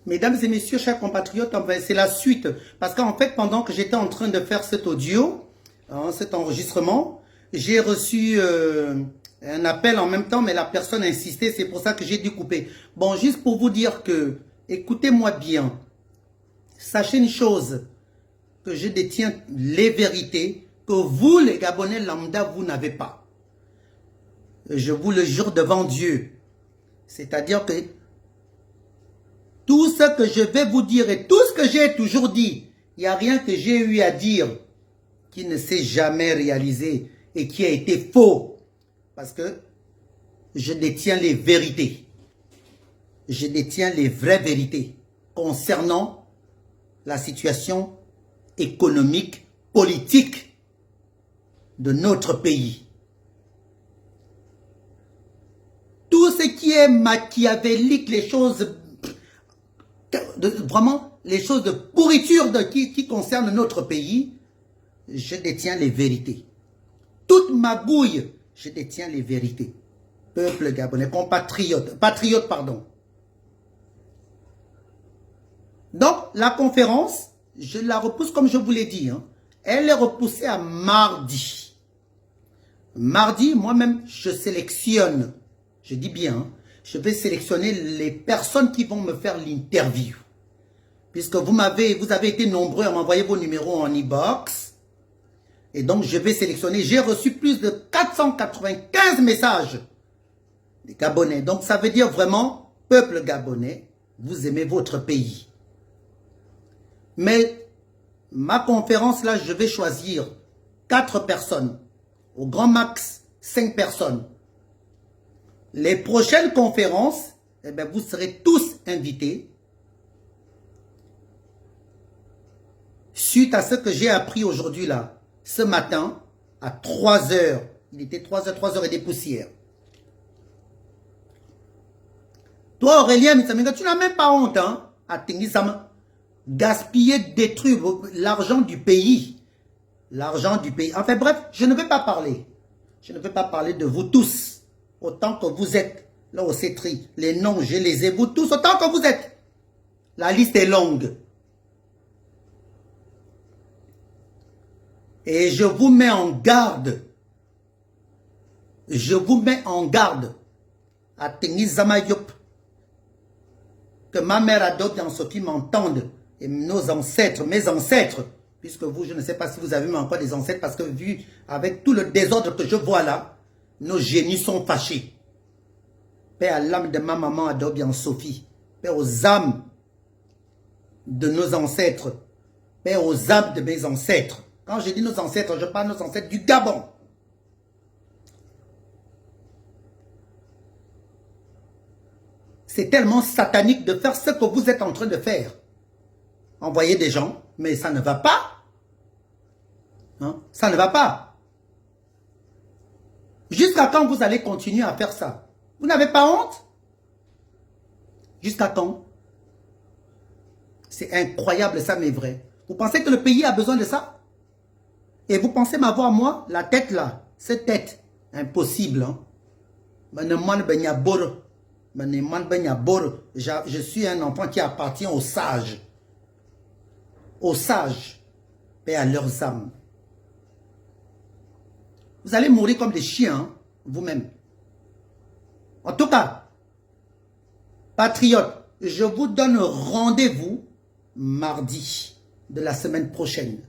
Mesdames et messieurs, chers compatriotes, c'est la suite. Parce qu'en fait, pendant que j'étais en train de faire cet audio, cet enregistrement, j'ai reçu un appel en même temps, mais la personne insistait, c'est pour ça que j'ai dû couper. Bon, juste pour vous dire que, écoutez-moi bien, sachez une chose, que je détiens les vérités que vous, les Gabonais lambda, vous n'avez pas. Je vous le jure devant Dieu. C'est-à-dire que tout ce que je vais vous dire et tout ce que j'ai toujours dit, il n'y a rien que j'ai eu à dire qui ne s'est jamais réalisé et qui a été faux. Parce que je détiens les vérités. Je détiens les vraies vérités concernant la situation économique, politique de notre pays. Tout ce qui est machiavélique, les choses, vraiment, les choses de pourriture qui concernent notre pays, je détiens les vérités. Toute ma bouille, je détiens les vérités. Peuple gabonais, compatriote, patriote, pardon. Donc, la conférence, je la repousse comme je vous l'ai dit. Elle est repoussée à mardi. Mardi, moi-même, je sélectionne, je dis bien, je vais sélectionner les personnes qui vont me faire l'interview. Puisque vous avez été nombreux à m'envoyer vos numéros en e-box. Et donc, je vais sélectionner. J'ai reçu plus de 495 messages des Gabonais. Donc, ça veut dire vraiment, peuple gabonais, vous aimez votre pays. Mais ma conférence, là, je vais choisir 4 personnes. Au grand max, 5 personnes. Les prochaines conférences, eh bien, vous serez tous invités. Suite à ce que j'ai appris aujourd'hui, là, ce matin, à 3 heures. Il était 3 heures et des poussières. Toi, Aurélien Mitsaminga, tu n'as même pas honte, hein, à Tingisama. Gaspiller, détruire l'argent du pays. L'argent du pays. Enfin bref, je ne vais pas parler. Je ne vais pas parler de vous tous. Autant que vous êtes. Là au CETRI. Les noms, je les ai vous tous. Autant que vous êtes. La liste est longue. Et je vous mets en garde. Je vous mets en garde. À Tengi Zamayop. Que ma mère adopte en ce qui m'entendent. Et nos ancêtres, mes ancêtres, puisque vous, je ne sais pas si vous avez mis encore des ancêtres, parce que vu avec tout le désordre que je vois là, nos génies sont fâchés. Paix à l'âme de ma maman Adobe en Sophie. Paix aux âmes de nos ancêtres. Paix aux âmes de mes ancêtres. Quand je dis nos ancêtres, je parle de nos ancêtres du Gabon. C'est tellement satanique de faire ce que vous êtes en train de faire. Envoyer des gens, mais ça ne va pas. Hein? Ça ne va pas. Jusqu'à quand vous allez continuer à faire ça? Vous n'avez pas honte? Jusqu'à quand? C'est incroyable ça, mais vrai. Vous pensez que le pays a besoin de ça? Et vous pensez m'avoir moi, la tête là, cette tête, impossible. Hein? Je suis un enfant qui appartient aux sages. Aux sages, paix à leurs âmes. Vous allez mourir comme des chiens, vous-même. En tout cas, patriotes, je vous donne rendez-vous mardi de la semaine prochaine.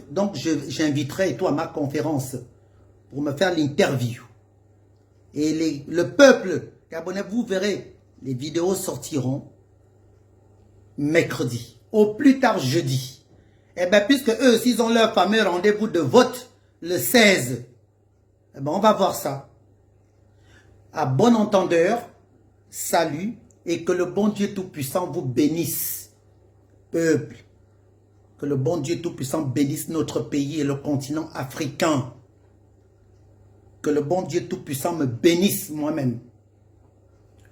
Donc, j'inviterai toi à ma conférence pour me faire l'interview. Et le peuple gabonais, vous verrez, les vidéos sortiront mercredi. Au plus tard jeudi. Eh bien, puisque eux, s'ils ont leur fameux rendez-vous de vote le 16, eh bien, on va voir ça. À bon entendeur, salut et que le bon Dieu Tout-Puissant vous bénisse. Peuple, que le bon Dieu Tout-Puissant bénisse notre pays et le continent africain. Que le bon Dieu Tout-Puissant me bénisse moi-même.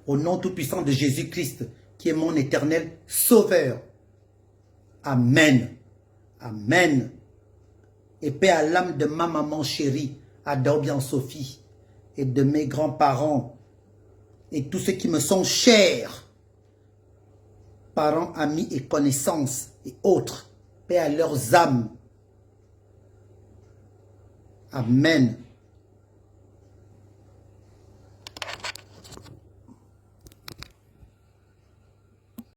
Au nom Tout-Puissant de Jésus-Christ, qui est mon éternel Sauveur. Amen. Amen. Et paix à l'âme de ma maman chérie, Adobian Sophie, et de mes grands-parents, et tous ceux qui me sont chers. parents, amis et connaissances et autres. Paix à leurs âmes. Amen.